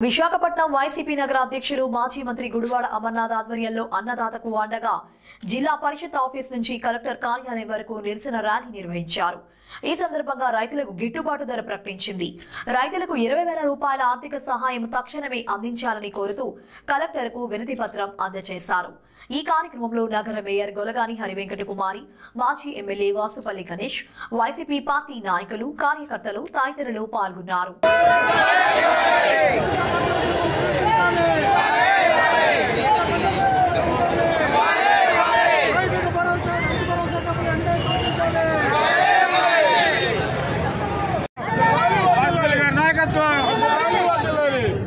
Visakhapatnam YCP నగర అధ్యక్షులు మాజీ మంత్రి గుడివాడ అమర్నాథ్ ఆధ్వర్యంలో అన్నదాతకు అండగా జిల్లా పరిషత్ ఆఫీస్ నుంచి కలెక్టర్ కార్యాలయం వరకు నిరసన ర్యాలీ నిర్వహించారు. ఈ సందర్భంగా రైతులకు గిట్టుబాటు ధర ప్రకటించింది. రైతులకు 20,000 రూపాయల ఆర్థిక సహాయం తక్షణమే అందించాలని కోరుతూ కలెక్టర్కు వినతి పత్రం అందజేశారు. ఈ కార్యక్రమంలో నగర మేయర్ గొలగాని హరివెంకట కుమారి, మాజీ MLA Vasupalli Ganesh, YCP party నాయకులు, కార్యకర్తలు తదితరులు పాల్గొన్నారు.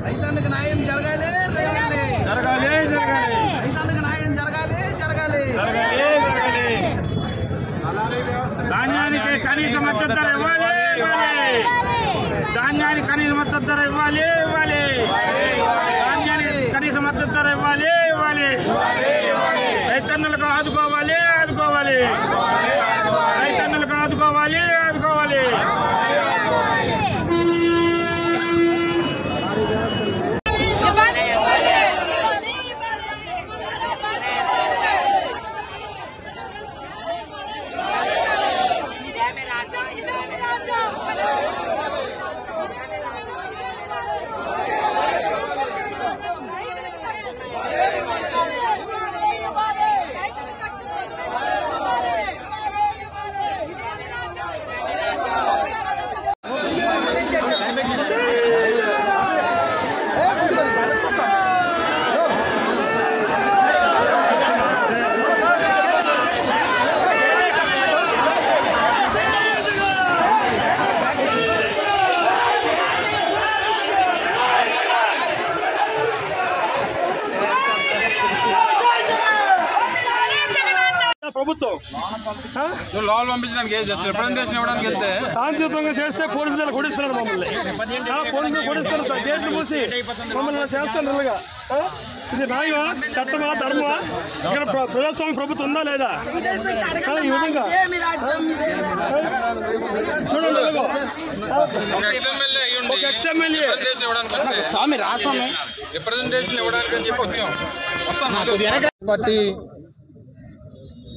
రైతాంగ న్యాయం జరగాలి రైతాంగ న్యాయం జరగాలి ధాన్యానికి కనీస మద్దతు ధర ఇవ్వాలి ధాన్యానికి కనీస మద్దతు ధర ఇవ్వాలి ధాన్యానికి కనీస మద్దతు ధర ఇవ్వాలి రైతన్నులకు ఆదుకోవాలి రైతన్నులకు ఆదుకోవాలి ప్రభుత్వం లోన్ పంపించడానికి రిప్రజెంటేషన్ ఇవ్వడానికి వెళ్తే శాంతియుతంగా చేస్తే పోలీసులు కొడిస్తున్నారు మమ్మల్ని. పోలీసులు కొడిస్తారు సార్, గేట్లు మూసి మమ్మల్ని చేస్తున్నారు. ఇది న్యాయమా, చట్టమా, ధర్మమా? ఇక్కడ ప్రజాస్వామ్య ప్రభుత్వం ఉందా లేదా? ఈ విధంగా చూడండి, రిప్రజెంటేషన్ ఇవ్వడానికి అని చెప్పి వచ్చాం. పార్టీ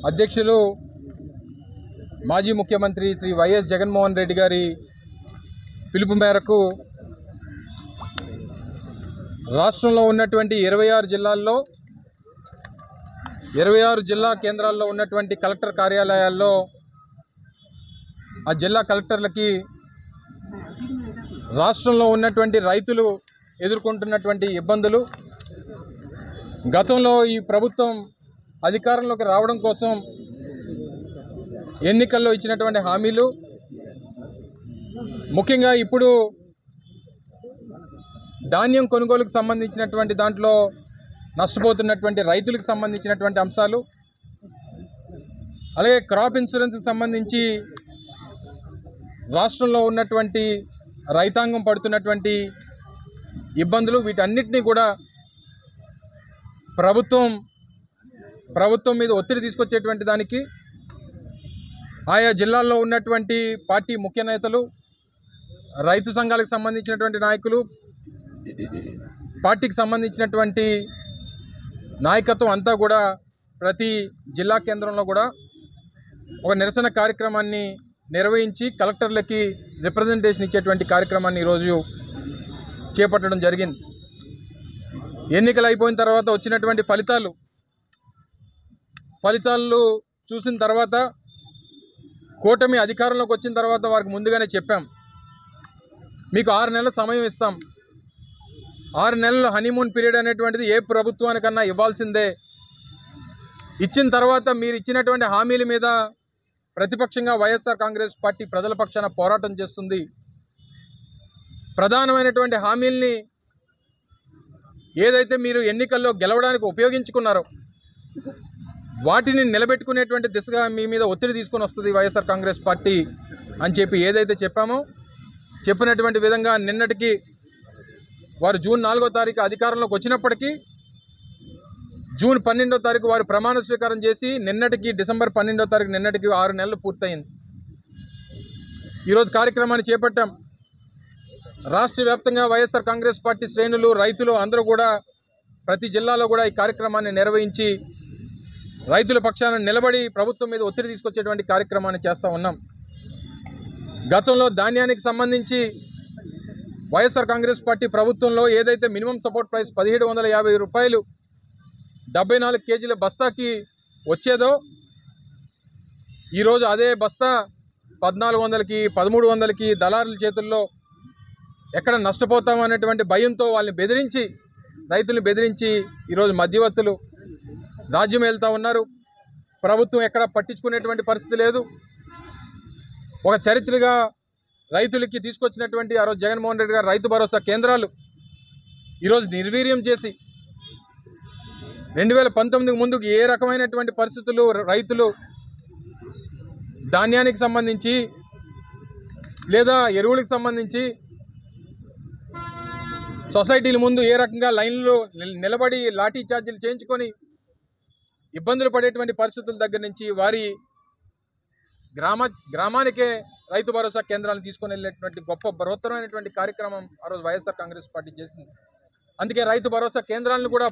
అధ్యక్షులు మాజీ ముఖ్యమంత్రి శ్రీ వైఎస్ జగన్మోహన్ రెడ్డి గారి పిలుపు మేరకు రాష్ట్రంలో ఉన్నటువంటి 26 జిల్లాల్లో 26 జిల్లా కేంద్రాల్లో ఉన్నటువంటి కలెక్టర్ కార్యాలయాల్లో ఆ జిల్లా కలెక్టర్లకి రాష్ట్రంలో ఉన్నటువంటి రైతులు ఎదుర్కొంటున్నటువంటి ఇబ్బందులు, గతంలో ఈ ప్రభుత్వం అధికారంలోకి రావడం కోసం ఎన్నికల్లో ఇచ్చినటువంటి హామీలు, ముఖ్యంగా ఇప్పుడు ధాన్యం కొనుగోలుకు సంబంధించినటువంటి దాంట్లో నష్టపోతున్నటువంటి రైతులకు సంబంధించినటువంటి అంశాలు, అలాగే క్రాప్ ఇన్సూరెన్స్కి సంబంధించి రాష్ట్రంలో ఉన్నటువంటి రైతాంగం పడుతున్నటువంటి ఇబ్బందులు, వీటన్నిటినీ కూడా ప్రభుత్వం మీద ఒత్తిడి తీసుకొచ్చేటువంటి దానికి ఆయా జిల్లాల్లో ఉన్నటువంటి పార్టీ ముఖ్య నేతలు, రైతు సంఘాలకు సంబంధించినటువంటి నాయకులు, పార్టీకి సంబంధించినటువంటి నాయకత్వం అంతా కూడా ప్రతి జిల్లా కేంద్రంలో కూడా ఒక నిరసన కార్యక్రమాన్ని నిర్వహించి కలెక్టర్లకి రిప్రజెంటేషన్ ఇచ్చేటువంటి కార్యక్రమాన్ని ఈరోజు చేపట్టడం జరిగింది. ఎన్నికలు అయిపోయిన తర్వాత వచ్చినటువంటి ఫలితాలు చూసిన తర్వాత, కూటమి అధికారంలోకి వచ్చిన తర్వాత వారికి ముందుగానే చెప్పాం, మీకు 6 నెలల సమయం ఇస్తాం. 6 నెలల హనీమూన్ పీరియడ్ అనేటువంటిది ఏ ప్రభుత్వానికన్నా ఇవ్వాల్సిందే. ఇచ్చిన తర్వాత మీరు ఇచ్చినటువంటి హామీల మీద ప్రతిపక్షంగా వైఎస్ఆర్ కాంగ్రెస్ పార్టీ ప్రజల పక్షాన పోరాటం చేస్తుంది. ప్రధానమైనటువంటి హామీల్ని ఏదైతే మీరు ఎన్నికల్లో గెలవడానికి ఉపయోగించుకున్నారో వాటిని నిలబెట్టుకునేటువంటి దిశగా మీ మీద ఒత్తిడి తీసుకొని వస్తుంది వైఎస్ఆర్ కాంగ్రెస్ పార్టీ అని చెప్పి ఏదైతే చెప్పామో, చెప్పినటువంటి విధంగా నిన్నటికి వారు జూన్ 4వ తారీఖు అధికారంలోకి వచ్చినప్పటికీ జూన్ 12వ తారీఖు వారు ప్రమాణ స్వీకారం చేసి నిన్నటికి డిసెంబర్ 12వ తారీఖు నిన్నటికి 6 నెలలు పూర్తయింది. ఈరోజు కార్యక్రమాన్ని చేపట్టాం. రాష్ట్ర వ్యాప్తంగా వైఎస్ఆర్ కాంగ్రెస్ పార్టీ శ్రేణులు, రైతులు అందరూ కూడా ప్రతి జిల్లాలో కూడా ఈ కార్యక్రమాన్ని నిర్వహించి రైతుల పక్షాన నిలబడి ప్రభుత్వం మీద ఒత్తిడి తీసుకొచ్చేటువంటి కార్యక్రమాన్ని చేస్తూ ఉన్నాం. గతంలో ధాన్యానికి సంబంధించి వైఎస్ఆర్ కాంగ్రెస్ పార్టీ ప్రభుత్వంలో ఏదైతే మినిమం సపోర్ట్ ప్రైస్ 1750 రూపాయలు 74 కేజీల బస్తాకి వచ్చేదో ఈరోజు అదే బస్తా 1400కి 1300కి దళారుల చేతుల్లో ఎక్కడ నష్టపోతాం అనేటువంటి భయంతో వాళ్ళని బెదిరించి, రైతులను బెదిరించి ఈరోజు మధ్యవర్తులు రాజ్యం వెళ్తూ ఉన్నారు. ప్రభుత్వం ఎక్కడ పట్టించుకునేటువంటి పరిస్థితి లేదు. ఒక చరిత్రగా రైతులకి తీసుకొచ్చినటువంటి ఆ రోజు జగన్మోహన్ రెడ్డి గారు రైతు భరోసా కేంద్రాలు ఈరోజు నిర్వీర్యం చేసి 2019 ముందుకు ఏ రకమైనటువంటి పరిస్థితులు రైతులు ధాన్యానికి సంబంధించి లేదా ఎరువులకు సంబంధించి సొసైటీల ముందు ఏ రకంగా లైన్లో నిలబడి లాఠీ చార్జీలు చేయించుకొని ఇబ్బందులు పడేటువంటి పరిస్థితుల దగ్గర నుంచి వారి గ్రామానికే రైతు భరోసా కేంద్రాలను తీసుకొని వెళ్ళేటువంటి గొప్ప బృహత్తరమైనటువంటి కార్యక్రమం ఆ రోజు వైఎస్ఆర్ కాంగ్రెస్ పార్టీ చేసింది. అందుకే రైతు భరోసా కేంద్రాలను కూడా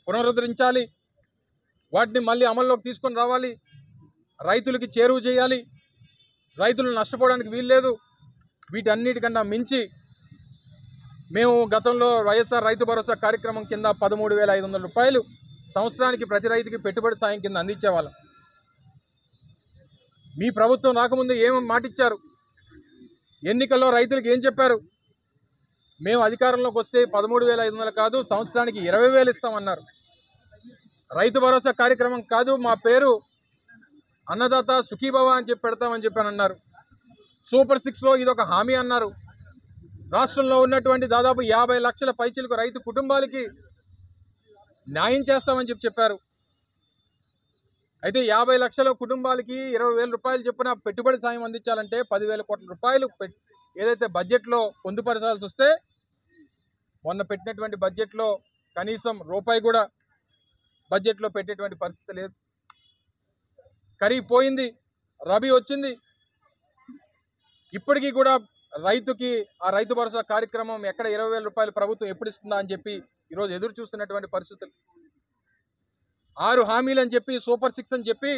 పునరుద్ధరించాలి, వాటిని మళ్ళీ అమల్లోకి తీసుకొని రావాలి, రైతులకి చేరువ చేయాలి, రైతులు నష్టపోవడానికి వీల్లేదు. వీటన్నిటికన్నా మించి మేము గతంలో వైఎస్ఆర్ రైతు భరోసా కార్యక్రమం కింద 13,500 రూపాయలు సంవత్సరానికి ప్రతి రైతుకి పెట్టుబడి సాయం కింద అందించేవాళ్ళం. మీ ప్రభుత్వం రాకముందు ఏం మాటిచ్చారు? ఎన్నికల్లో రైతులకు ఏం చెప్పారు? మేము అధికారంలోకి వస్తే 13,500 కాదు, సంవత్సరానికి 20,000 ఇస్తామన్నారు. రైతు భరోసా కార్యక్రమం కాదు, మా పేరు అన్నదాత సుఖీభవ అని చెప్పి పెడతామని చెప్పని అన్నారు. సూపర్ 6లో ఇదొక హామీ అన్నారు. రాష్ట్రంలో ఉన్నటువంటి దాదాపు 50 లక్షల పైచిలకు రైతు కుటుంబాలకి న్యాయం చేస్తామని చెప్పారు. అయితే 50 లక్షల కుటుంబాలకి 20,000 రూపాయలు చొప్పున పెట్టుబడి సాయం అందించాలంటే 10,000 కోట్ల రూపాయలు ఏదైతే బడ్జెట్లో పొందుపరచాల్సి వస్తే మొన్న పెట్టినటువంటి బడ్జెట్లో కనీసం రూపాయి కూడా బడ్జెట్లో పెట్టేటువంటి పరిస్థితి లేదు. ఖరీఫ్ పోయింది, రబీ వచ్చింది, ఇప్పటికీ కూడా రైతుకి ఆ రైతు భరోసా కార్యక్రమం ఎక్కడ 20,000 రూపాయలు ప్రభుత్వం ఎప్పుడు ఇస్తుందా అని చెప్పి ఈరోజు ఎదురు చూస్తున్నటువంటి పరిస్థితులు. 6 హామీలు అని చెప్పి సూపర్ 6 అని చెప్పి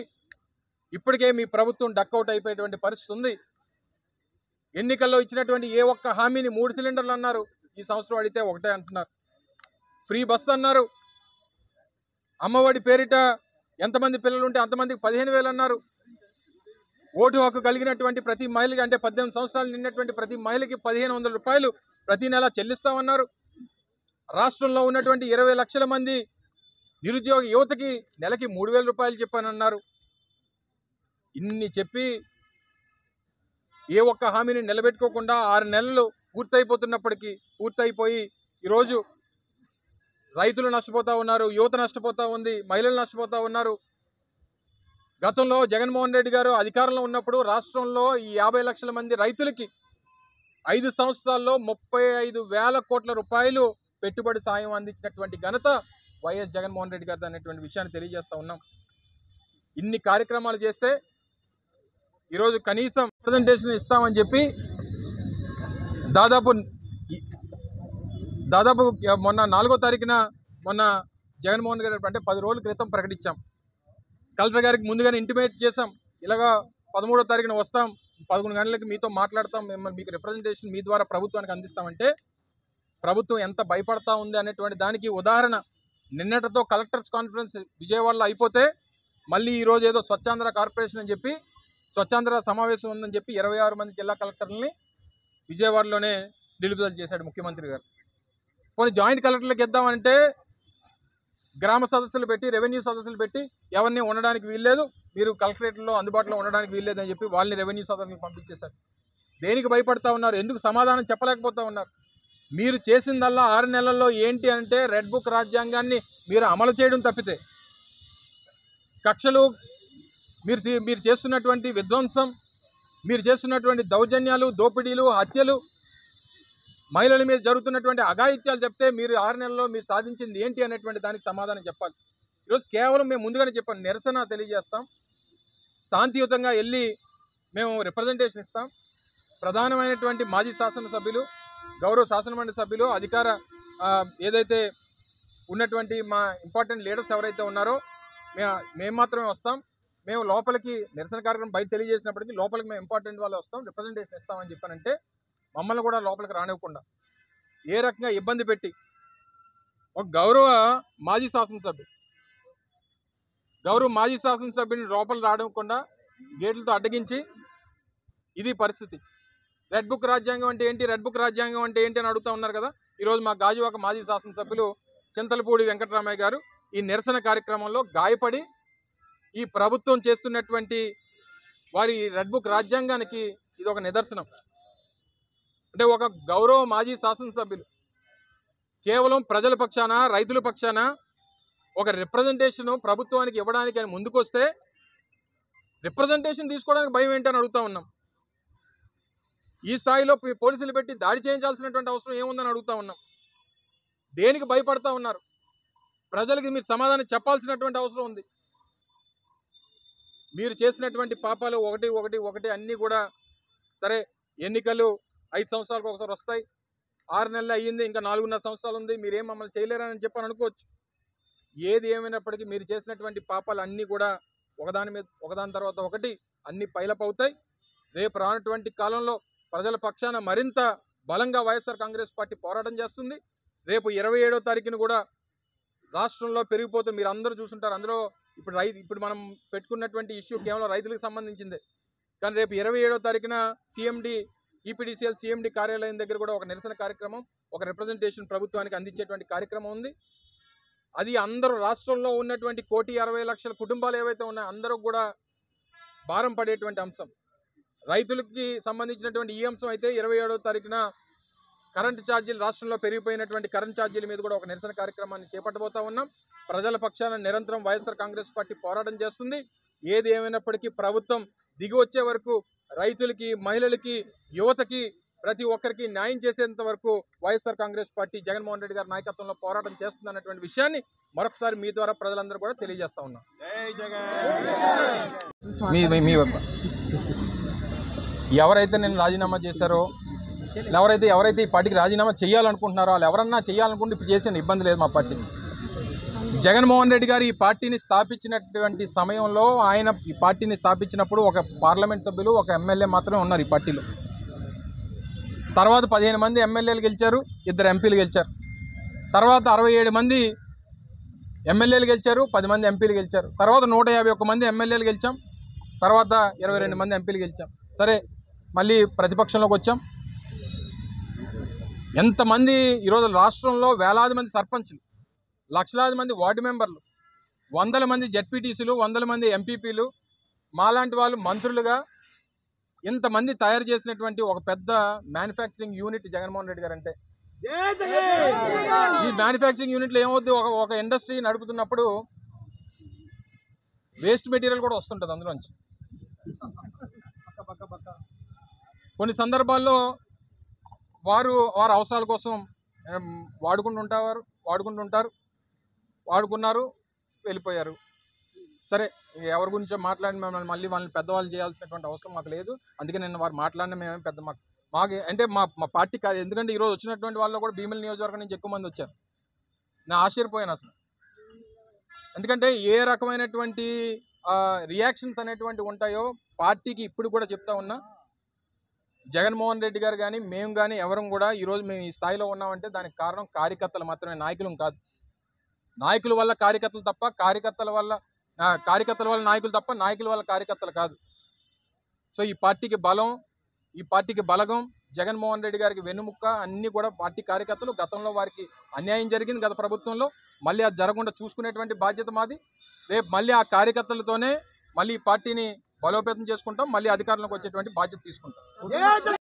ఇప్పటికే మీ ప్రభుత్వం డక్అవుట్ అయిపోయేటువంటి పరిస్థితి ఉంది. ఎన్నికల్లో ఇచ్చినటువంటి ఏ ఒక్క హామీని 3 సిలిండర్లు అన్నారు, ఈ సంవత్సరం అడిగితే ఒకటే అంటున్నారు. ఫ్రీ బస్సు అన్నారు, అమ్మఒడి పేరిట ఎంతమంది పిల్లలు ఉంటే అంతమందికి 15,000 అన్నారు. ఓటు హక్కు కలిగినటువంటి ప్రతి మహిళకి అంటే 18 సంవత్సరాలు నిన్నటువంటి ప్రతి మహిళకి 1,500 రూపాయలు ప్రతి నెల చెల్లిస్తామన్నారు. రాష్ట్రంలో ఉన్నటువంటి 20 లక్షల మంది నిరుద్యోగ యువతకి నెలకి 3,000 రూపాయలు చెప్పానన్నారు. ఇన్ని చెప్పి ఏ ఒక్క హామీని నిలబెట్టుకోకుండా 6 నెలలు పూర్తయిపోయి ఈరోజు రైతులు నష్టపోతూ ఉన్నారు, యువత నష్టపోతూ ఉంది, మహిళలు నష్టపోతూ ఉన్నారు. గతంలో జగన్మోహన్ రెడ్డి గారు అధికారంలో ఉన్నప్పుడు రాష్ట్రంలో ఈ 50 లక్షల మంది రైతులకి 5 సంవత్సరాల్లో 35,000 కోట్ల రూపాయలు పెట్టుబడి సాయం అందించినటువంటి ఘనత వైఎస్ జగన్మోహన్ రెడ్డి గారు అనేటువంటి విషయాన్ని తెలియజేస్తూ ఉన్నాం. ఇన్ని కార్యక్రమాలు చేస్తే ఈరోజు కనీసం రిప్రజెంటేషన్ ఇస్తామని చెప్పి దాదాపు మొన్న 4వ తారీఖున మొన్న జగన్మోహన్ రెడ్డి గారు అంటే 10 రోజుల క్రితం ప్రకటించాం. కలెక్టర్ గారికి ముందుగానే ఇంటిమేట్ చేశాం, ఇలాగా 13వ తారీఖున వస్తాం, 11 గంటలకి మీతో మాట్లాడతాం, మిమ్మల్ని మీకు రిప్రజెంటేషన్ మీ ద్వారా ప్రభుత్వానికి అందిస్తామంటే ప్రభుత్వం ఎంత భయపడతా ఉంది అనేటువంటి దానికి ఉదాహరణ నిన్నటితో కలెక్టర్స్ కాన్ఫరెన్స్ విజయవాడలో అయిపోతే మళ్ళీ ఈరోజు ఏదో స్వచ్ఛాంధ్ర కార్పొరేషన్ అని చెప్పి స్వచ్ఛాంధ్ర సమావేశం ఉందని చెప్పి 26 మంది జిల్లా కలెక్టర్లని విజయవాడలోనే నిలుపుదల చేశాడు ముఖ్యమంత్రి గారు. కొన్ని జాయింట్ కలెక్టర్లకు ఇద్దామంటే గ్రామ సదస్సులు పెట్టి, రెవెన్యూ సదస్సులు పెట్టి ఎవరిని ఉండడానికి వీల్లేదు, మీరు కలెక్టరేట్లో అందుబాటులో ఉండడానికి వీల్లేదు అని చెప్పి వాళ్ళని రెవెన్యూ సదస్సులకు పంపించేశారు. దేనికి భయపడతా ఉన్నారు? ఎందుకు సమాధానం చెప్పలేకపోతా ఉన్నారు? మీరు చేసిందల్లా 6 నెలల్లో ఏంటి అంటే రెడ్ బుక్ రాజ్యాంగాన్ని మీరు అమలు చేయడం తప్పితే కక్షలు, మీరు చేస్తున్నటువంటి విధ్వంసం, మీరు చేస్తున్నటువంటి దౌర్జన్యాలు, దోపిడీలు, హత్యలు, మహిళల మీద జరుగుతున్నటువంటి అఘాయిత్యాలు చెప్తే మీరు 6 నెలల్లో మీరు సాధించింది ఏంటి అనేటువంటి దానికి సమాధానం చెప్పాలి. ఈరోజు కేవలం మేము ముందుగానే చెప్పాను, నిరసన తెలియజేస్తాం, శాంతియుతంగా వెళ్ళి మేము రిప్రజెంటేషన్ ఇస్తాం. ప్రధానమైనటువంటి మాజీ శాసనసభ్యులు గౌరవ శాసనమండలి సభ్యులు అధికార ఏదైతే ఉన్నటువంటి మా ఇంపార్టెంట్ లీడర్స్ ఎవరైతే ఉన్నారో మేము మాత్రమే వస్తాం. మేము లోపలికి నిరసన కార్యక్రమం బయట తెలియజేసినప్పటికీ లోపలికి మేము ఇంపార్టెంట్ వాళ్ళు వస్తాం, రిప్రజెంటేషన్ ఇస్తామని చెప్పానంటే మమ్మల్ని కూడా లోపలికి రానివ్వకుండా ఏ రకంగా ఇబ్బంది పెట్టి ఒక గౌరవ మాజీ శాసనసభ్యుని లోపల రానివ్వకుండా గేట్లతో అడ్డగించి ఇది పరిస్థితి. రెడ్ బుక్ రాజ్యాంగం అంటే ఏంటి, రెడ్ బుక్ రాజ్యాంగం అంటే ఏంటి అని అడుగుతూ ఉన్నారు కదా. ఈరోజు మా గాజువాక మాజీ శాసనసభ్యులు చింతలపూడి వెంకటరామయ్య గారు ఈ నిరసన కార్యక్రమంలో గాయపడి ఈ ప్రభుత్వం చేస్తున్నటువంటి వారి రెడ్ బుక్ రాజ్యాంగానికి ఇది ఒక నిదర్శనం. అంటే ఒక గౌరవ మాజీ శాసనసభ్యులు కేవలం ప్రజల పక్షాన రైతుల పక్షాన ఒక రిప్రజెంటేషన్ ప్రభుత్వానికి ఇవ్వడానికి అని ముందుకొస్తే రిప్రజెంటేషన్ తీసుకోవడానికి భయం ఏంటని అడుగుతా ఉన్నాం. ఈ స్థాయిలో పోలీసులు పెట్టి దాడి చేయించాల్సినటువంటి అవసరం ఏముందని అడుగుతా ఉన్నాం. దేనికి భయపడతా ఉన్నారు? ప్రజలకి మీరు సమాధానం చెప్పాల్సినటువంటి అవసరం ఉంది. మీరు చేసినటువంటి పాపాలు ఒకటి అన్నీ కూడా సరే, ఎన్నికలు 5 సంవత్సరాలకు ఒకసారి వస్తాయి, 6 నెలలు అయ్యింది, ఇంకా 4.5 సంవత్సరాలు ఉంది, మీరేం మమ్మల్ని చేయలేరని చెప్పని అనుకోవచ్చు. ఏది ఏమైనప్పటికీ మీరు చేసినటువంటి పాపాలు అన్నీ కూడా ఒకదాని తర్వాత ఒకటి అన్ని పైలప్ అవుతాయి. రేపు రానటువంటి కాలంలో ప్రజల పక్షాన మరింత బలంగా వైఎస్ఆర్ కాంగ్రెస్ పార్టీ పోరాటం చేస్తుంది. రేపు 27వ తారీఖున కూడా రాష్ట్రంలో పెరిగిపోతుంది. మీరు అందరూ చూసుంటారు. అందులో ఇప్పుడు మనం పెట్టుకున్నటువంటి ఇష్యూ కేవలం రైతులకు సంబంధించిందే. కానీ రేపు 27వ తారీఖున ఈపీడీసీఎల్ సిఎండి కార్యాలయం దగ్గర కూడా ఒక నిరసన కార్యక్రమం, ఒక రిప్రజెంటేషన్ ప్రభుత్వానికి అందించేటువంటి కార్యక్రమం ఉంది. అది అందరూ రాష్ట్రంలో ఉన్నటువంటి 1,60,00,000 కుటుంబాలు ఏవైతే ఉన్నాయో అందరూ కూడా భారం పడేటువంటి అంశం. రైతులకి సంబంధించినటువంటి ఈ అంశం అయితే 27వ తారీఖున కరెంటు ఛార్జీలు, రాష్ట్రంలో పెరిగిపోయినటువంటి కరెంట్ ఛార్జీల మీద కూడా ఒక నిరసన కార్యక్రమాన్ని చేపట్టబోతా ఉన్నాం. ప్రజల పక్షాన నిరంతరం వైఎస్ఆర్ కాంగ్రెస్ పార్టీ పోరాటం చేస్తుంది. ఏది ఏమైనప్పటికీ ప్రభుత్వం దిగి వచ్చే వరకు రైతులకి, మహిళలకి, యువతకి ప్రతి ఒక్కరికి న్యాయం చేసేంత వరకు వైఎస్ఆర్ కాంగ్రెస్ పార్టీ జగన్మోహన్ రెడ్డి గారి నాయకత్వంలో పోరాటం చేస్తుంది అన్నటువంటి విషయాన్ని మరొకసారి మీ ద్వారా ప్రజలందరూ కూడా తెలియజేస్తా ఉన్నాం. ఎవరైతే నేను రాజీనామా చేశారో, ఎవరైతే ఈ పార్టీకి రాజీనామా చేయాలనుకుంటున్నారో వాళ్ళు ఎవరన్నా చేయాలనుకుంటే ఇప్పుడు చేసిన ఇబ్బంది లేదు. మా పార్టీ జగన్మోహన్ రెడ్డి గారు ఈ పార్టీని స్థాపించినటువంటి సమయంలో ఆయన ఈ పార్టీని స్థాపించినప్పుడు ఒక పార్లమెంట్ సభ్యులు, ఒక ఎమ్మెల్యే మాత్రమే ఉన్నారు ఈ పార్టీలో. తర్వాత 15 మంది ఎమ్మెల్యేలు గెలిచారు, 2 ఎంపీలు గెలిచారు. తర్వాత 67 మంది ఎమ్మెల్యేలు గెలిచారు, 10 మంది ఎంపీలు గెలిచారు. తర్వాత 151 మంది ఎమ్మెల్యేలు గెలిచాం. తర్వాత 22 మంది ఎంపీలు గెలిచాం. సరే, మళ్ళీ ప్రతిపక్షంలోకి వచ్చాం. ఎంతమంది ఈరోజు రాష్ట్రంలో వేలాది మంది సర్పంచ్లు, లక్షలాది మంది వార్డు మెంబర్లు, 100 మంది జెడ్పీటీసీలు, 100 మంది ఎంపీపీలు, మాలాంటి వాళ్ళు మంత్రులుగా ఇంతమంది తయారు చేసినటువంటి ఒక పెద్ద మ్యానుఫ్యాక్చరింగ్ యూనిట్ జగన్మోహన్ రెడ్డి గారు. అంటే ఈ మ్యానుఫ్యాక్చరింగ్ యూనిట్లో ఏమవుద్ది, ఒక ఇండస్ట్రీ నడుపుతున్నప్పుడు వేస్ట్ మెటీరియల్ కూడా వస్తుంటుంది అందులోంచి. కొన్ని సందర్భాల్లో వారి అవసరాల కోసం వాడుకున్నారు, వెళ్ళిపోయారు. సరే, ఎవరి గురించో మాట్లాడి మళ్ళీ వాళ్ళని పెద్దవాళ్ళు చేయాల్సినటువంటి అవసరం మాకు లేదు. అందుకే నేను వారు మాట్లాడిన మేమేం పెద్ద మాకు అంటే మా పార్టీ ఎందుకంటే ఈరోజు వచ్చినటువంటి వాళ్ళు కూడా భీమిలి నియోజకవర్గం నుంచి ఎక్కువ మంది వచ్చారు. నేను ఆశ్చర్యపోయాను అసలు. ఎందుకంటే ఏ రకమైనటువంటి రియాక్షన్స్ అనేటువంటి ఉంటాయో పార్టీకి ఇప్పుడు కూడా చెప్తా ఉన్నా. జగన్మోహన్ రెడ్డి గారు కానీ మేము కానీ ఎవరం కూడా ఈరోజు మేము ఈ స్థాయిలో ఉన్నామంటే దానికి కారణం కార్యకర్తలు మాత్రమే, నాయకులం కాదు. నాయకుల వల్ల కార్యకర్తలు తప్ప, కార్యకర్తల వల్ల నాయకులు తప్ప, నాయకుల వల్ల కార్యకర్తలు కాదు. సో ఈ పార్టీకి బలం, ఈ పార్టీకి బలగం జగన్మోహన్ రెడ్డి గారికి వెన్నుముక్క అన్నీ కూడా పార్టీ కార్యకర్తలు. గతంలో వారికి అన్యాయం జరిగింది గత ప్రభుత్వంలో, మళ్ళీ అది జరగకుండా చూసుకునేటువంటి బాధ్యత మాది. రేపు మళ్ళీ ఆ కార్యకర్తలతోనే మళ్ళీ ఈ పార్టీని బలోపేతం చేసుకుంటాం, మళ్ళీ అధికారంలోకి వచ్చేటువంటి బాధ్యత తీసుకుంటాం.